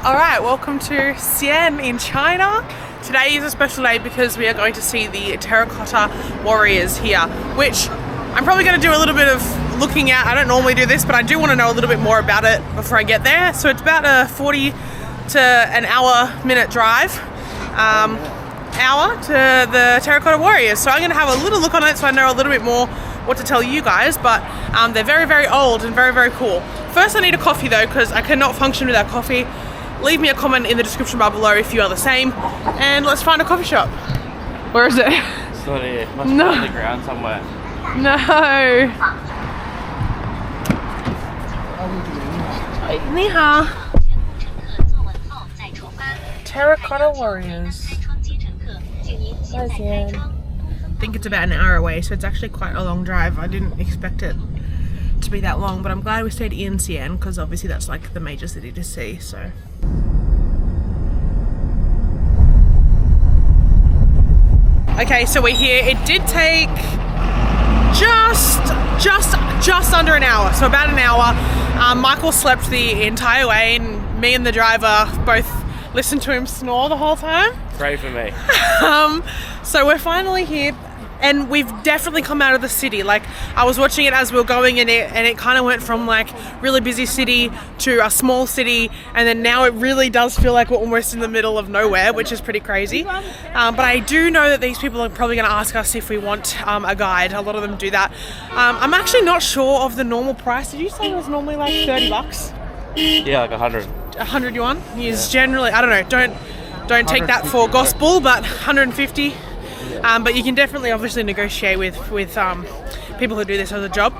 Alright, welcome to Xi'an in China. Today is a special day because we are going to see the Terracotta warriors here, which I'm probably going to do a little bit of looking at. I don't normally do this, but I do want to know a little bit more about it before I get there. So it's about a 40 to an hour-minute drive to the Terracotta warriors. So I'm going to have a little look on it so I know a little bit more what to tell you guys, but they're very, very old and very, very cool. First I need a coffee though, because I cannot function without coffee. Leave me a comment in the description bar below if you are the same, and let's find a coffee shop. Where is it? It's not here. Must be on the ground somewhere. No. Ni hao. Terracotta warriors. Hi, Xian. I think it's about an hour away, so it's actually quite a long drive. I didn't expect it to be that long, but I'm glad we stayed in Xi'an because obviously that's like the major city to see. So okay, so we're here. It did take just under an hour, so about an hour. Michael slept the entire way, and me and the driver both listened to him snore the whole time. Pray for me. So we're finally here, and we've definitely come out of the city. Like, I was watching it as we were going, and it kind of went from like really busy city to a small city, and then now it really does feel like we're almost in the middle of nowhere, which is pretty crazy. But I do know that these people are probably going to ask us if we want a guide. A lot of them do that. I'm actually not sure of the normal price. Did you say it was normally like 30 bucks? Yeah, like 100. 100 yuan is generally, I don't know, don't take that for gospel, but 150. But you can definitely obviously negotiate with people who do this as a job.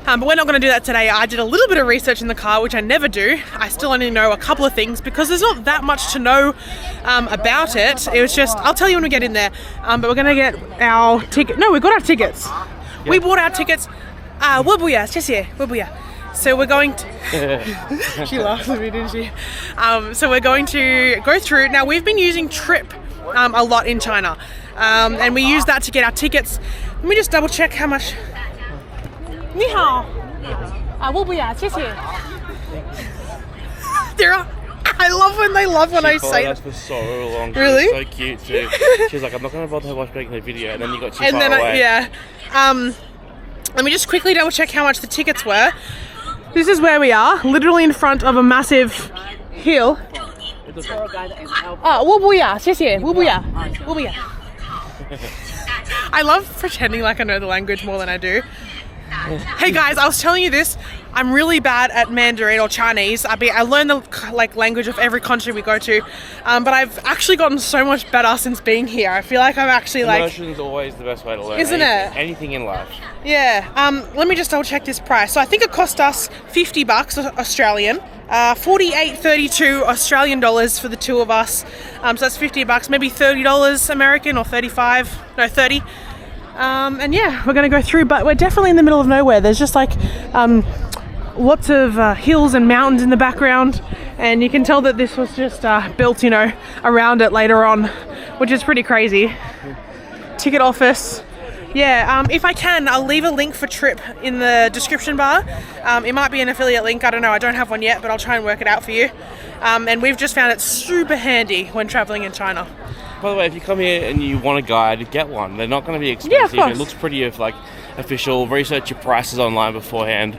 But we're not going to do that today. I did a little bit of research in the car, which I never do. I still only know a couple of things because there's not that much to know about it. It was just, I'll tell you when we get in there. But we're going to get our ticket. No, we got our tickets. Yep. We bought our tickets. So we're going to... She laughed at me, didn't she? So we're going to go through... Now, we've been using Trip a lot in China. And we use that to get our tickets. Let me just double check how much... Ni hao. I love when they love when I say that. For so long. Really? So cute too. She's like, I'm not going to bother watching her video, and then you got too far away. Yeah. Let me just quickly double check how much the tickets were. This is where we are, literally in front of a massive hill. I love pretending like I know the language more than I do. Hey guys, I was telling you this. I'm really bad at Mandarin or Chinese. I learn the language of every country we go to, but I've actually gotten so much better since being here. I feel like I'm actually Immersion's always the best way to learn. Isn't it? Anything in life. Yeah. Let me just double check this price. So I think it cost us 50 bucks Australian. 48.32 Australian dollars for the two of us. So that's 50 bucks, maybe $30 American or 35. No, 30. And yeah, we're going to go through, but we're definitely in the middle of nowhere. There's just like lots of hills and mountains in the background, and you can tell that this was just built, you know, around it later on, which is pretty crazy. Ticket office. Yeah, if I can, I'll leave a link for Trip in the description bar. It might be an affiliate link, I don't know, I don't have one yet, but I'll try and work it out for you. And we've just found it super handy when traveling in China. By the way, if you come here and you want a guide, get one. They're not going to be expensive. Yeah, of course. It looks pretty official. Research your prices online beforehand.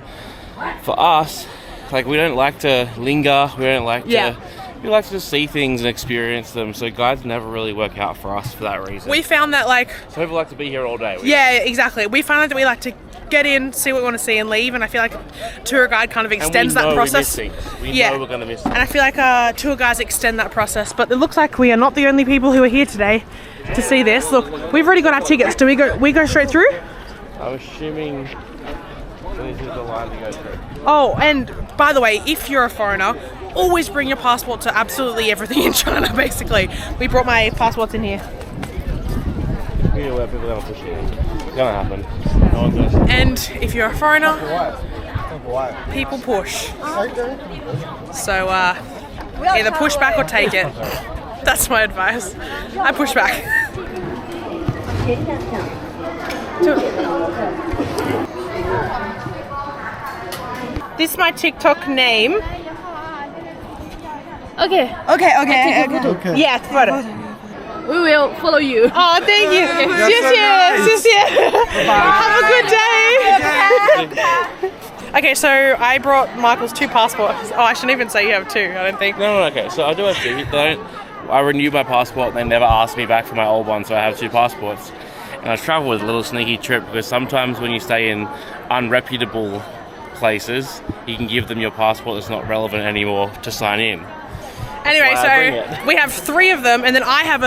For us, we don't like to linger. We don't like to... We like to just see things and experience them. So guides never really work out for us for that reason. We found that Some people like to be here all day. Yeah, exactly. We found that we like to get in, see what we want to see and leave, and I feel like a tour guide kind of extends that process. We know we're going to miss things. And I feel like tour guides extend that process, but it looks like we are not the only people who are here today to see this. Look, we've already got our tickets. Do we go straight through? I'm assuming this is the line to go through. Oh, and by the way, if you're a foreigner, always bring your passport to absolutely everything in China, basically. We brought my passports in here. Yeah, where people don't push it in. It's going to happen. No one's going to. And if you're a foreigner, people push. So either push back or take it. That's my advice. I push back. This is my TikTok name. Okay. Okay. Yeah, photo. We will follow you. Oh, thank you. 谢谢. Have a good day. Okay, so I brought Michael's 2 passports. Oh, I shouldn't even say you have 2, I don't think. No, okay. So I do have 2. I renewed my passport and they never asked me back for my old one, so I have 2 passports. And I travel with a little sneaky trip because sometimes when you stay in unreputable places, you can give them your passport that's not relevant anymore to sign in. Anyway, so we have 3 of them, and then I have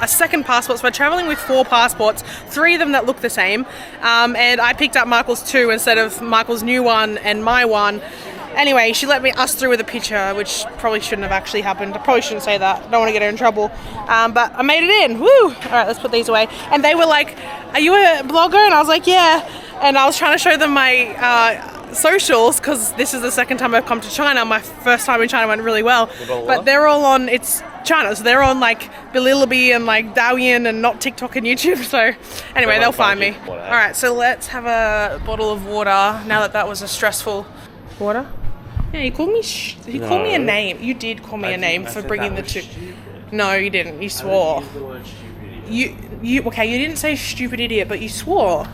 a second passport, so we're traveling with 4 passports, 3 of them that look the same, and I picked up Michael's 2 instead of Michael's new one and my one. Anyway, she let us through with a picture, which probably shouldn't have actually happened. I probably shouldn't say that. I don't want to get her in trouble. But I made it in. Woo! All right, let's put these away. And they were like, "Are you a blogger?" And I was like, "Yeah." And I was trying to show them my socials because this is the second time I've come to China. My first time in China went really well. But they're all on, it's China, so they're on like Bilillaby and like Douyin and not TikTok and YouTube. So anyway, they'll find me. All right, so let's have a bottle of water now that was a stressful water. Yeah, he called me a name. You did call me a name for bringing the 2. No, you didn't. You swore. You didn't say stupid idiot, but you swore.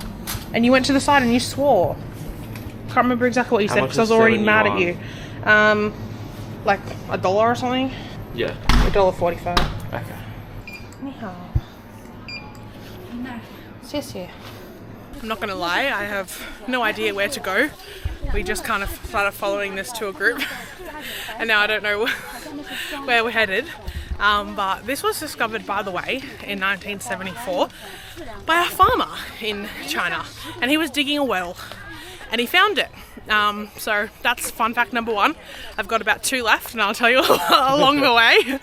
And you went to the side and you swore. Can't remember exactly what you said because I was already mad at you. Like $1 or something? Yeah. $1.45. Okay. 你好. 谢谢. I'm not gonna lie, I have no idea where to go. We just kind of started following this tour group and now I don't know where we're headed. But this was discovered, by the way, in 1974 by a farmer in China, and he was digging a well and he found it. So that's fun fact number 1. I've got about 2 left and I'll tell you along the way.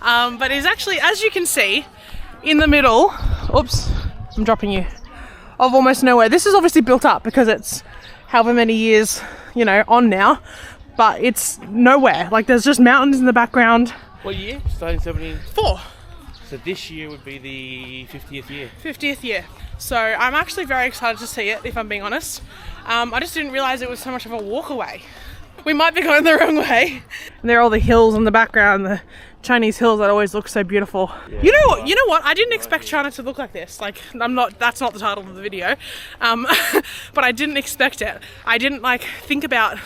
But it's actually, as you can see, in the middle, oops, I'm dropping you, of almost nowhere. This is obviously built up because it's however many years, on now, but it's nowhere. Like there's just mountains in the background. What year? 1974. So this year would be the 50th year. 50th year. So I'm actually very excited to see it, if I'm being honest. I just didn't realise it was so much of a walk away. We might be going the wrong way. And there are all the hills in the background, the Chinese hills that always look so beautiful. Yeah, you know what? I didn't expect China to look like this. Like, that's not the title of the video. But I didn't expect it. I didn't think about,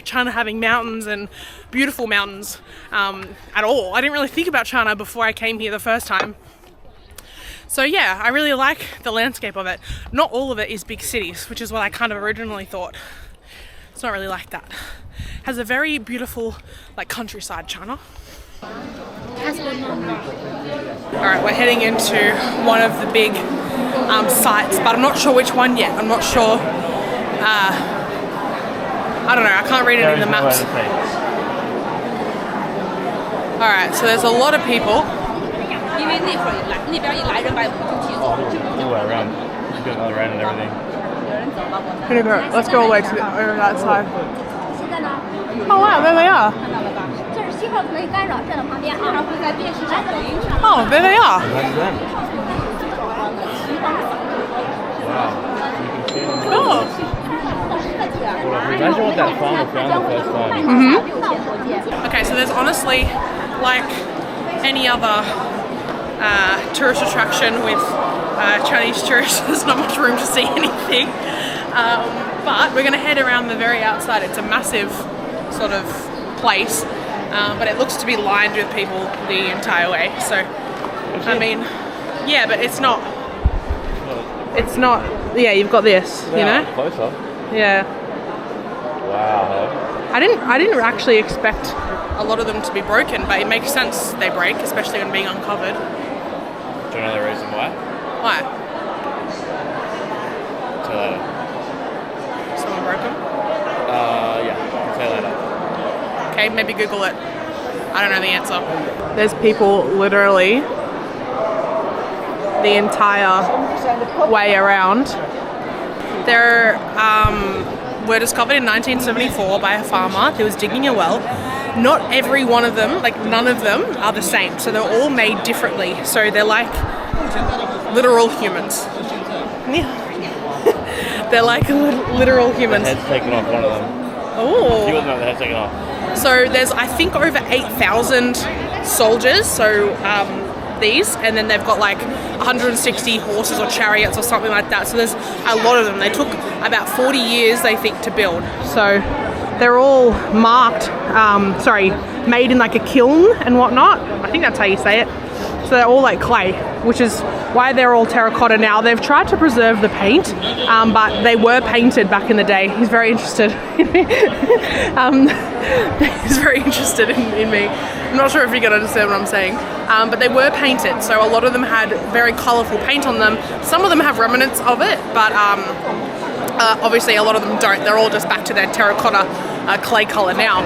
China having mountains and beautiful mountains at all. I didn't really think about China before I came here the first time. So yeah, I really like the landscape of it. Not all of it is big cities, which is what I kind of originally thought. It's not really like that. It has a very beautiful, countryside, China. Alright, we're heading into one of the big sites, but I'm not sure which one yet. I'm not sure. I don't know, I can't read it in the maps. Alright, so there's a lot of people. Around and everything. Let's go away to over that side. Oh wow, there they are. Oh, there they are. Oh. Imagine what that farmer found the first time. Okay, so there's honestly, like any other tourist attraction with Chinese tourists, there's not much room to see anything. But we're going to head around the very outside. It's a massive sort of place, but it looks to be lined with people the entire way. So, I mean, yeah, but it's not. Yeah, you've got this, Closer. Yeah. Wow. I didn't actually expect a lot of them to be broken, but it makes sense they break, especially when being uncovered. Do you know the reason why? Why? Tell you later. Someone broke them? Yeah. I'll tell you later. Okay, maybe Google it. I don't know the answer. There's people literally the entire way around. They're were discovered in 1974 by a farmer who was digging a well. Not every one of them, none of them, are the same. So they're all made differently. So they're like literal humans. Yeah. They're like literal humans. The head's taken off one of them. Oh. You wouldn't know the head's taken off. So there's, I think, over 8,000 soldiers. So these, and then they've got like 160 horses or chariots or something like that. So there's a lot of them. They took about 40 years, they think, to build. So they're all marked, made in like a kiln and whatnot. I think that's how you say it. So they're all like clay, which is why they're all terracotta now. They've tried to preserve the paint, but they were painted back in the day. He's very interested in me. He's very interested in me. I'm not sure if you can understand what I'm saying, but they were painted. So a lot of them had very colourful paint on them. Some of them have remnants of it, but obviously a lot of them don't. They're all just back to their terracotta clay colour now.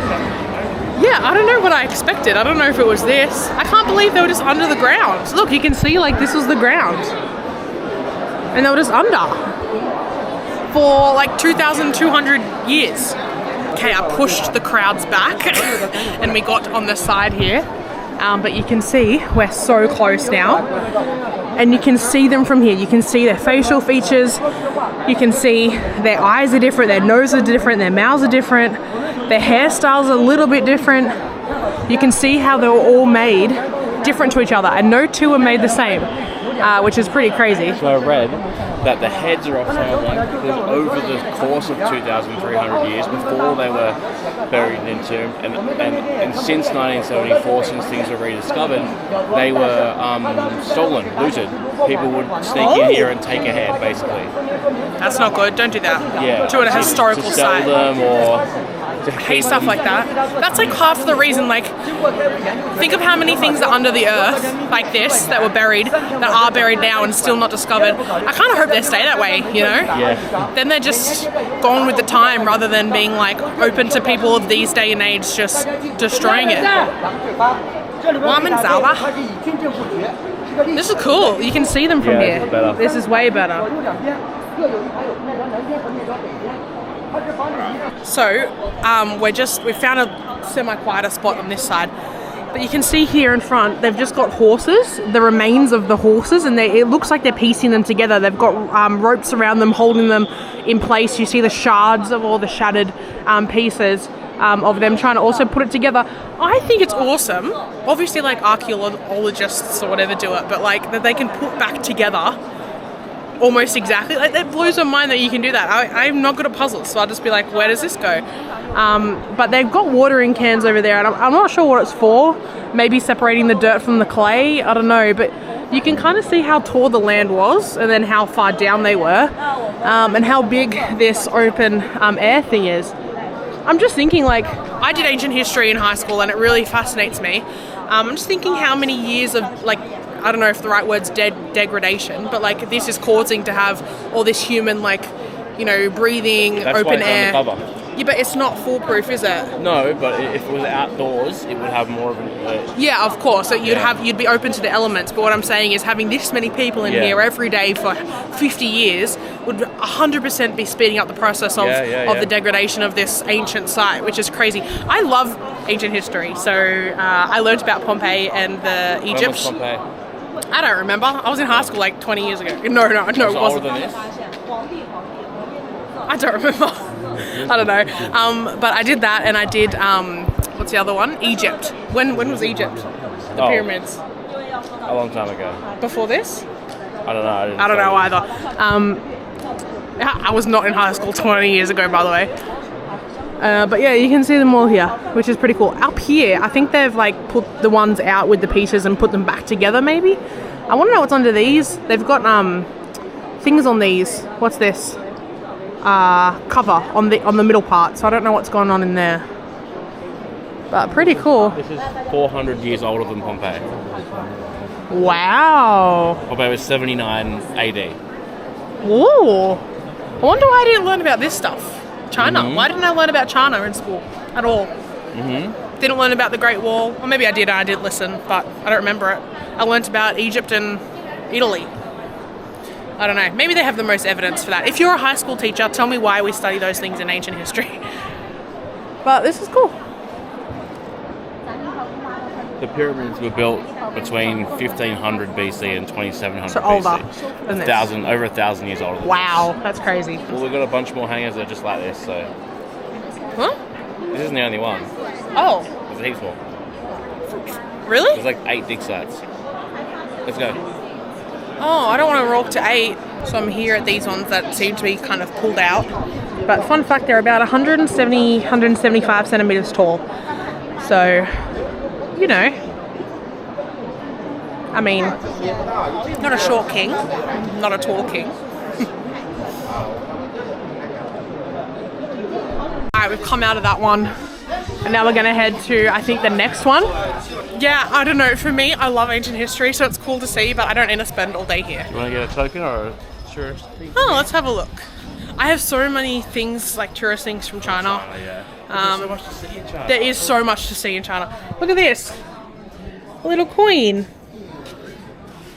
Yeah, I don't know what I expected. I don't know if it was this. I can't believe they were just under the ground. So look, you can see like this was the ground. And they were just under for like 2,200 years. Okay, I pushed the crowds back and we got on the side here. But you can see we're so close now. And you can see them from here. You can see their facial features. You can see their eyes are different, their nose are different, their mouths are different. Their hairstyles are a little bit different. You can see how they were all made different to each other, and no two are made the same, which is pretty crazy. So I read that the heads are of some of them because over the course of 2,300 years before they were buried and entombed, and since 1974, since things were rediscovered, they were stolen, looted. People would sneak in here and take a head, basically. That's not good. Don't do that. Yeah. To a historical to sell site. them or I hate stuff like that. That's like half the reason, like, think of how many things are under the earth, like this, that were buried, that are buried now and still not discovered. I kind of hope they stay that way, you know? Yeah. Then they're just gone with the time rather than being, like, open to people of these day and age just destroying it. This is cool. You can see them from here. This is way better. So, we found a semi-quieter spot on this side. But you can see here in front, they've just got horses, the remains of the horses, and it looks like they're piecing them together. They've got ropes around them, holding them in place. You see the shards of all the shattered pieces of them trying to also put it together. I think it's awesome. Obviously, like, archaeologists or whatever do it, but like that they can put back together almost exactly. Like, that blows my mind that you can do that. I'm not good at puzzles, so I'll just be like, where does this go? But they've got watering cans over there, and I'm not sure what it's for. Maybe separating the dirt from the clay, I don't know, but you can kind of see how tall the land was and then how far down they were, and how big this open air thing is. I'm just thinking, like, I did ancient history in high school and it really fascinates me. I'm just thinking how many years of, like, I don't know if the right word's degradation, but like this is causing to have all this human, like, you know, breathing, That's open why it's air. undercover. Yeah, but it's not foolproof, is it? No, but if it was outdoors, it would have more of an... Yeah, of course. So you'd be open to the elements. But what I'm saying is having this many people in here every day for 50 years would 100% be speeding up the process of the degradation of this ancient site, which is crazy. I love ancient history. So I learned about Pompeii and the Egypt. When was Pompeii? I don't remember. I was in high school like 20 years ago. No, it wasn't. Older than this? I don't remember. I don't know. But I did that, and I did, what's the other one? Egypt. When was Egypt? The pyramids. A long time ago. Before this? I don't know. I don't know either. I was not in high school 20 years ago, by the way. But yeah, you can see them all here, which is pretty cool. Up here, I think they've like put the ones out with the pieces and put them back together, maybe. I want to know what's under these. They've got things on these. What's this? Cover on the middle part, so I don't know what's going on in there. But pretty cool. This is 400 years older than Pompeii. Wow. Pompeii was 79 AD. Ooh. I wonder why I didn't learn about this stuff. China. Mm-hmm. Why didn't I learn about China in school at all? Mm-hmm. Didn't learn about the Great Wall. Or maybe I did and I did listen, but I don't remember it. I learned about Egypt and Italy. I don't know. Maybe they have the most evidence for that. If you're a high school teacher, tell me why we study those things in ancient history. But this is cool. The pyramids were built between 1500 BC and 2700 so older BC. than this. Over 1,000 years older than wow, that's crazy. Well, we've got a bunch more hangers that are just like this, so... Huh? This isn't the only one. Oh, There's heaps more. really? There's like 8 dig sites. Let's go. Oh, I don't want to walk to 8. So I'm here at these ones that seem to be kind of pulled out. But fun fact, they're about 175 centimeters tall. So, you know, I mean, not a short king, not a tall king. Alright, we've come out of that one. And now we're going to head to, I think, the next one. Yeah, I don't know. For me, I love ancient history, so it's cool to see, but I don't need to spend all day here. You want to get a token or a tourist thing? Oh, let's have a look. I have so many things, like tourist things from China. Yeah. There's so much to see in China. There is so much to see in China. Look at this. A little coin.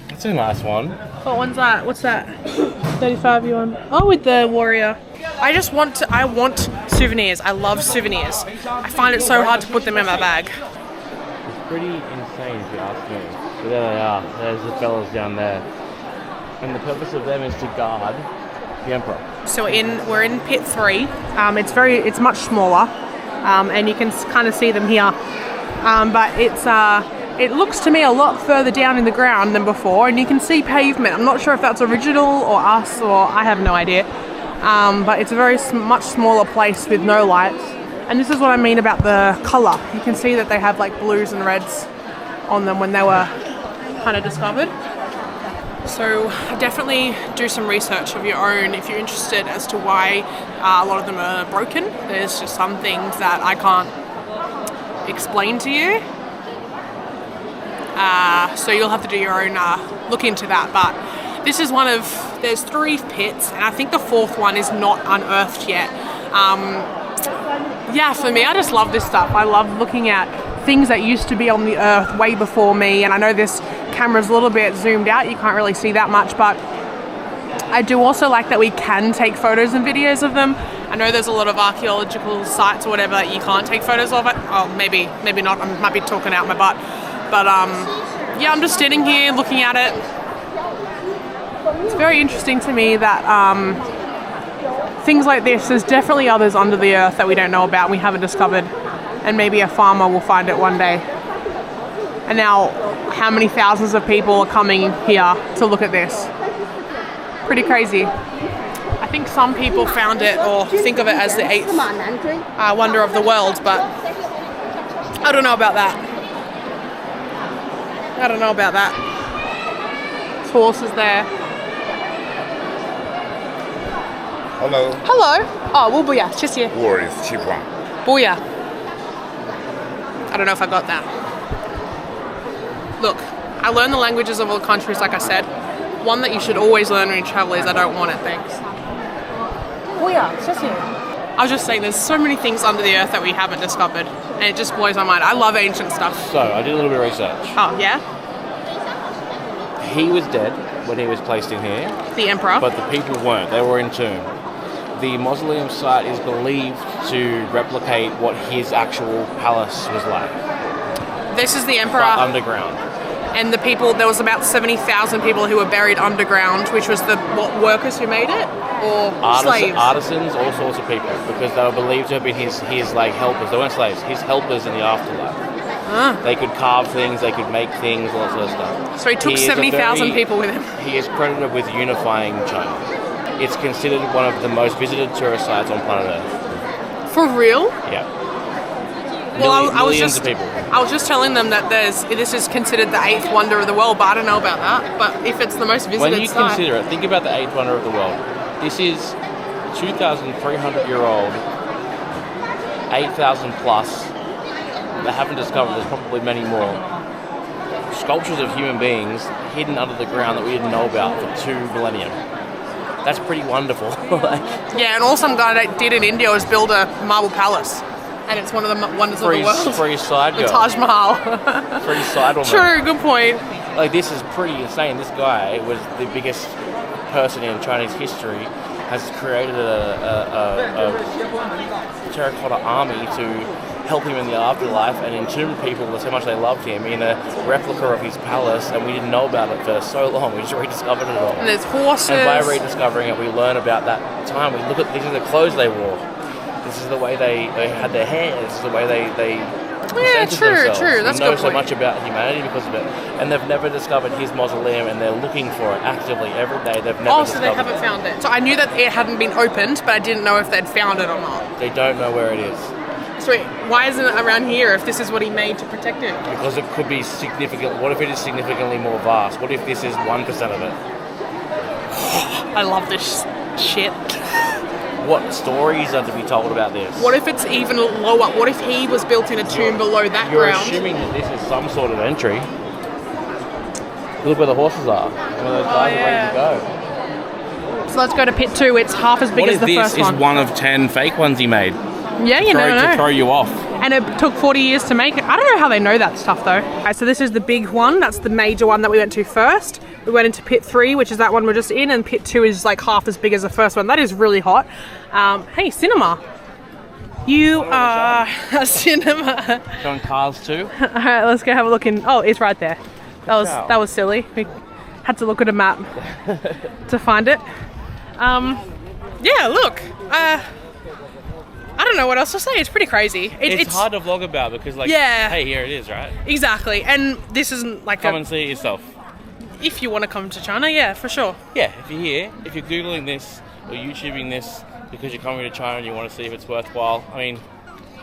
That's a nice one. What one's that? What's that? 35 yuan. Oh, with the warrior. I want souvenirs. I love souvenirs. I find it so hard to put them in my bag. It's pretty insane if you ask me. But there they are. There's the fellas down there. And the purpose of them is to guard the emperor. So we're in pit 3. It's much smaller, and you can kind of see them here. But it looks to me a lot further down in the ground than before, and you can see pavement. I'm not sure if that's original or us, or I have no idea. But it's a much smaller place with no lights. And this is what I mean about the colour. You can see that they have like blues and reds on them when they were kind of discovered. So definitely do some research of your own if you're interested as to why a lot of them are broken. There's just some things that I can't explain to you. So you'll have to do your own look into that. But this is there's 3 pits, and I think the 4th one is not unearthed yet. Yeah, for me, I just love this stuff. I love looking at things that used to be on the earth way before me, and I know this camera's a little bit zoomed out, you can't really see that much, but I do also like that we can take photos and videos of them. I know there's a lot of archaeological sites or whatever that you can't take photos of it. Oh, maybe not, I might be talking out my butt. But yeah, I'm just sitting here looking at it. It's very interesting to me that things like this, there's definitely others under the earth that we don't know about and we haven't discovered, and maybe a farmer will find it one day. And now, how many thousands of people are coming here to look at this? Pretty crazy. I think some people found it or think of it as the 8th wonder of the world, but I don't know about that. I don't know about that. This horse is there. Hello. Hello. Oh, well, booyah. 谢谢. Worries, cheap one. Booyah. I don't know if I got that. Look, I learned the languages of all countries, like I said. One that you should always learn when you travel is I don't want it, thanks. Booyah. 谢谢. I was just saying, there's so many things under the earth that we haven't discovered, and it just blows my mind. I love ancient stuff. So, I did a little bit of research. Oh, yeah? He was dead when he was placed in here. The emperor? But the people weren't. They were entombed. The mausoleum site is believed to replicate what his actual palace was like. This is the emperor. But underground. And the people, there was about 70,000 people who were buried underground, which was workers who made it? Or slaves? Artisans, all sorts of people, because they were believed to have been his like helpers. They weren't slaves, his helpers in the afterlife. They could carve things, they could make things, all that sort of stuff. So he took 70,000 people with him. He is credited with unifying China. It's considered one of the most visited tourist sites on planet Earth. For real? Yeah. Well, Millions of people. I was just telling them that this is considered the 8th wonder of the world, but I don't know about that. But if it's the most visited when you site, consider it, think about the 8th wonder of the world. This is 2,300-year-old, 8,000 plus. They haven't discovered. There's probably many more sculptures of human beings hidden under the ground that we didn't know about for 2 millennia. That's pretty wonderful. Yeah, and all some guy did in India was build a marble palace. And it's one of the wonders of the world. For his side girl. The Taj Mahal. For his side woman. True, good point. Like, this is pretty insane. This guy was the biggest person in Chinese history, has created a terracotta army to help him in the afterlife and entombed people so much they loved him in a replica of his palace, and we didn't know about it for so long. We just rediscovered it all. And there's horses. And by rediscovering it, we learn about that time. We look at these are the clothes they wore. This is the way they had their hair. This is the way they presented themselves. true. That's we a know good so point. much about humanity because of it, and they've never discovered his mausoleum, and they're looking for it actively every day. They've never Oh, so discovered they haven't found it. So I knew that it hadn't been opened, but I didn't know if they'd found it or not. They don't know where it is Sweet. Why isn't it around here if this is what he made to protect it? because it could be significant. What if it is significantly more vast? What if this is 1% of it? I love this shit. What stories are to be told about this? What if it's even lower? What if he was built in a tomb below that You're ground? assuming that this is some sort of entry. Look where the horses are. One of those guys are ready to go. So let's go to pit 2. It's half as big What as if the this first is one. one of 10 fake ones he made? Yeah, you never To throw know. you off. And it took 40 years to make it. I don't know how they know that stuff though. Alright, so this is the big one. That's the major one that we went to first. We went into pit 3, which is that one we're just in, and pit 2 is like half as big as the first one. That is really hot. Hey, cinema. You are a cinema. Showing Cars 2. Alright, let's go have a look in. Oh, it's right there. That was silly. We had to look at a map to find it. Yeah, look. I don't know what else to say. It's pretty crazy. It's hard to vlog about because, like, Yeah. hey, here it is, right? Exactly. And this isn't like Come and see it yourself. if you want to come to China, yeah, for sure. Yeah, if you're here, if you're Googling this or YouTubing this because you're coming to China and you want to see if it's worthwhile, I mean,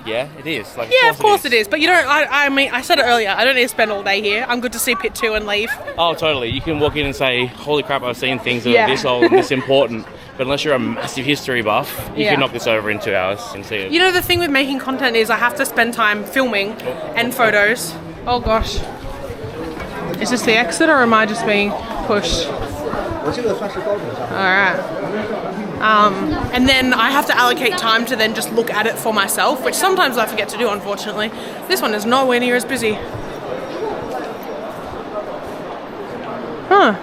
yeah, it is. Like, Yeah, of course it is. But you don't, I mean, I said it earlier, I don't need to spend all day here. I'm good to see pit 2 and leave. Oh, totally. You can walk in and say, holy crap, I've seen things that Yeah. are this old and this important. But unless you're a massive history buff, you Yeah. can knock this over in 2 hours and see it. You know, the thing with making content is I have to spend time filming and photos. Oh gosh. Is this the exit or am I just being pushed? Alright. And then I have to allocate time to then just look at it for myself, which sometimes I forget to do, unfortunately. This one is nowhere near as busy. Huh.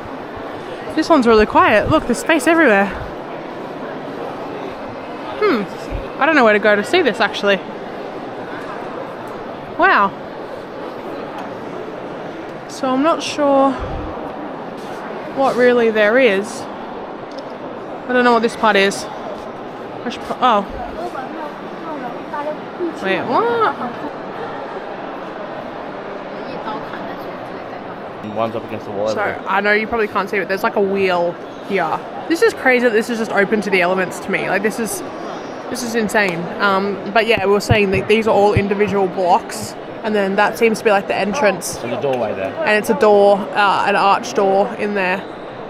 This one's really quiet. Look, there's space everywhere. I don't know where to go to see this, actually. Wow. So I'm not sure what really there is. I don't know what this part is. I should oh. Wait, what? One's up against the wall over So, there. I know you probably can't see it, there's like a wheel here. This is crazy that this is just open to the elements to me. Like, this is insane. But yeah, we were saying that these are all individual blocks, and then that seems to be like the entrance. There's a doorway there. And it's a door, an arch door in there.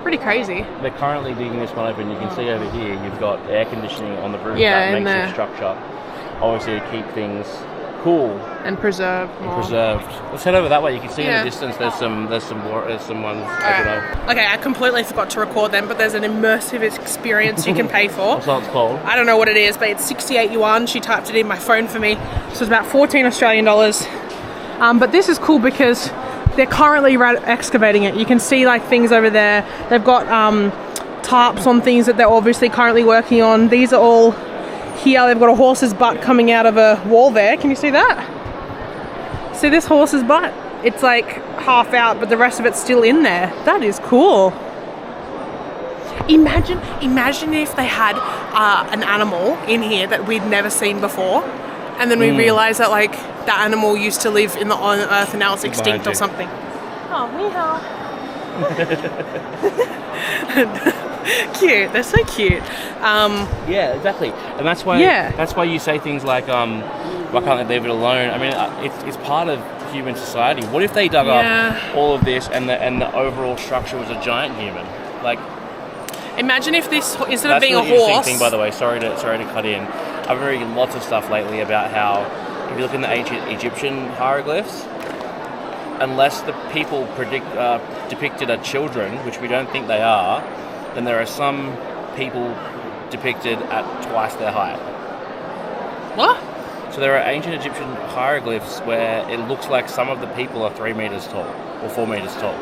Pretty crazy. They're currently digging this one open. You can see over here, you've got air conditioning on the roof. Yeah, that in makes there. the structure, obviously, to keep things cool And preserved. and preserved. Let's head over that way. You can see in Yeah. the distance there's some ones open up. Okay, I completely forgot to record them, but there's an immersive experience you can pay for. That's what it's called. I don't know what it is, but it's 68 yuan. She typed it in my phone for me. So it's about 14 Australian dollars. But this is cool because they're currently excavating it. You can see like things over there. They've got tarps on things that they're obviously currently working on. These are all here. They've got a horse's butt coming out of a wall there. Can you see that? See this horse's butt? It's like half out, but the rest of it's still in there. That is cool. Imagine if they had an animal in here that we'd never seen before, and then we realised that like that animal used to live on Earth and now it's extinct or something. Oh, ni hao. Cute. They're so cute. Yeah, exactly. And that's why that's why you say things like, why can't they leave it alone? I mean, it's part of human society. What if they dug up all of this and the overall structure was a giant human? Like, imagine if this, instead of that's being a a really interesting horse. thing, by the way. Sorry to cut in. I've been reading lots of stuff lately about how if you look in the ancient Egyptian hieroglyphs, unless the people depicted are children, which we don't think they are, then there are some people depicted at twice their height. What? So there are ancient Egyptian hieroglyphs where it looks like some of the people are 3 meters tall or 4 meters tall.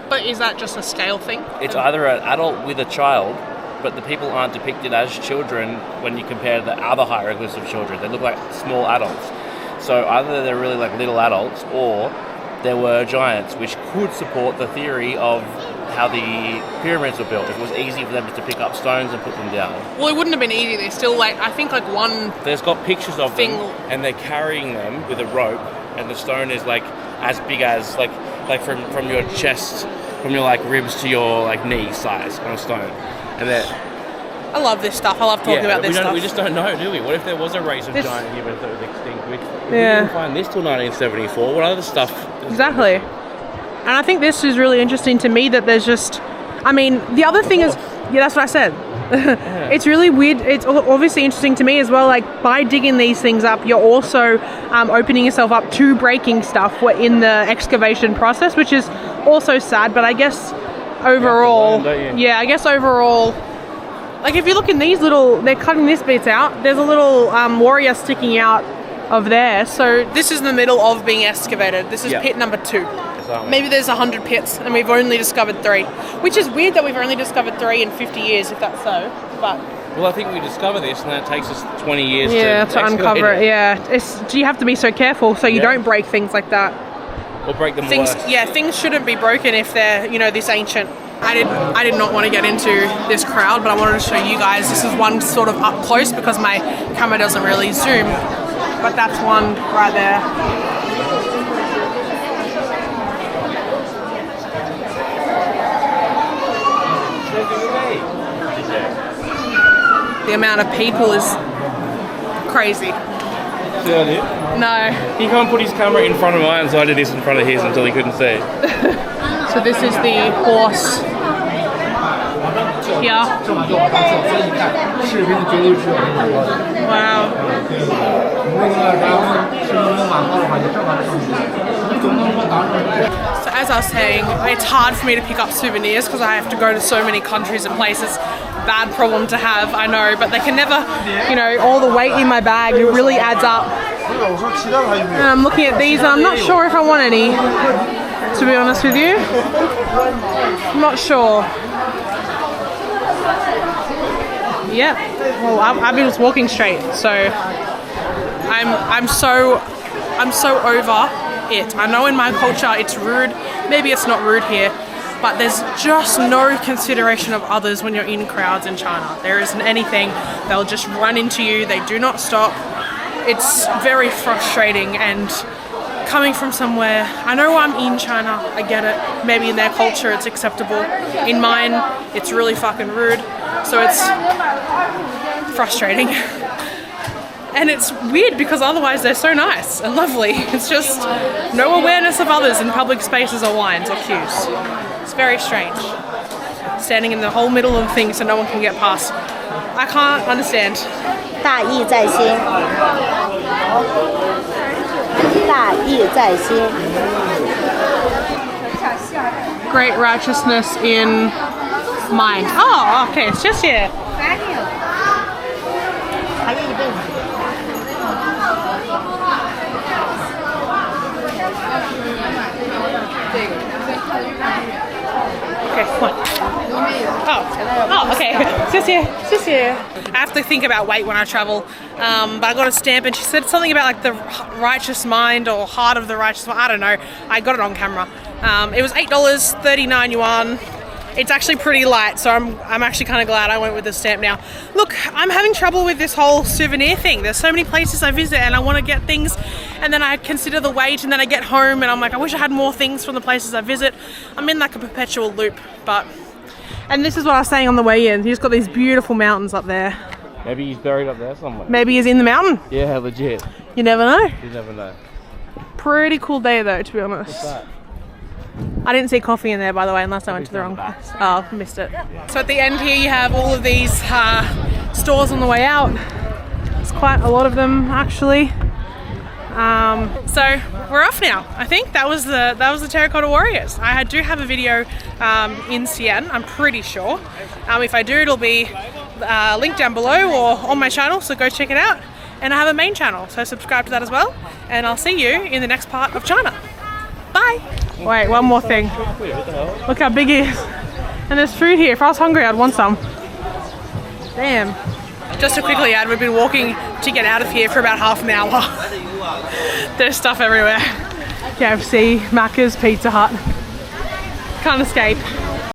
But is that just a scale thing? It's either an adult with a child, but the people aren't depicted as children when you compare the other hieroglyphs of children. They look like small adults. So either they're really like little adults, or there were giants, which could support the theory of how the pyramids were built. It was easy for them to pick up stones and put them down. Well, it wouldn't have been easy. They still, like, I think like one. There's got pictures of Thing. them, and they're carrying them with a rope and the stone is like as big as like from your chest, from your like ribs to your like knee size kind of stone. And that I love this stuff. I love talking about this stuff. We just don't know, do we? What if there was a race of giant humans that was extinct? We didn't find this till 1974. What other stuff? Exactly. And I think this is really interesting to me that there's just, I mean, the other thing is, yeah, that's what I said. Yeah. It's really weird. It's obviously interesting to me as well. Like by digging these things up, you're also opening yourself up to breaking stuff in the excavation process, which is also sad. But I guess overall, I guess overall, like if you look in these little, they're cutting this bit out. There's a little warrior sticking out of there. So this is in the middle of being excavated. This is pit number 2. Maybe there's 100 pits and we've only discovered 3, which is weird that we've only discovered 3 in 50 years, if that's so. But well, I think we discover this and then it takes us 20 years to uncover it. Yeah, you have to be so careful so you don't break things like that. Or break them worse. Yeah, things shouldn't be broken if they're, this ancient. I did not want to get into this crowd, but I wanted to show you guys. This is one sort of up close because my camera doesn't really zoom. But that's one right there. The amount of people is crazy. See what I did? No. He can't put his camera in front of mine, so I did this in front of his until he couldn't see. So this is the horse here. Wow. So as I was saying, it's hard for me to pick up souvenirs because I have to go to so many countries and places. Bad problem to have, I know, but they can never, all the weight in my bag, it really adds up. And I'm looking at these and I'm not sure if I want any, to be honest with you. I'm not sure. Yeah, well, I've been just walking straight, so I'm so over it. I know in my culture it's rude, maybe it's not rude here, but there's just no consideration of others when you're in crowds in China. There isn't anything. They'll just run into you. They do not stop. It's very frustrating, and coming from somewhere, I know I'm in China, I get it. Maybe in their culture it's acceptable. In mine, it's really fucking rude. So it's frustrating. And it's weird because otherwise they're so nice and lovely. It's just no awareness of others in public spaces or lines or queues. It's very strange. Standing in the whole middle of the thing so no one can get past. I can't understand. 大义在心，大义在心。 Great righteousness in mind. Oh, okay, it's just here. 还有一辈子。 Okay, come on. Oh, okay. It's just here. I have to think about weight when I travel, but I got a stamp and she said something about like the righteous mind or heart of the righteous mind. I don't know. I got it on camera. It was $8, 39 yuan. It's actually pretty light, so I'm actually kind of glad I went with the stamp now. Look, I'm having trouble with this whole souvenir thing. There's so many places I visit and I want to get things, and then I consider the weight, and then I get home and I'm like, I wish I had more things from the places I visit. I'm in like a perpetual loop, and this is what I was saying on the way in. He's got these beautiful mountains up there. Maybe he's buried up there somewhere. Maybe he's in the mountain. Yeah, legit. You never know. You never know. Pretty cool day though, to be honest. What's that? I didn't see coffee in there, by the way, unless I went to the wrong place. Oh, missed it. So at the end here you have all of these stores on the way out. There's quite a lot of them actually. So we're off now. I think that was the Terracotta Warriors. I do have a video in Xi'an, I'm pretty sure. If I do, it'll be linked down below or on my channel, so go check it out. And I have a main channel, so subscribe to that as well. And I'll see you in the next part of China. Bye! Wait, one more thing. Look how big it is. And there's food here. If I was hungry, I'd want some. Damn. Just to quickly add, we've been walking to get out of here for about half an hour. There's stuff everywhere. KFC, Macca's, Pizza Hut. Can't escape.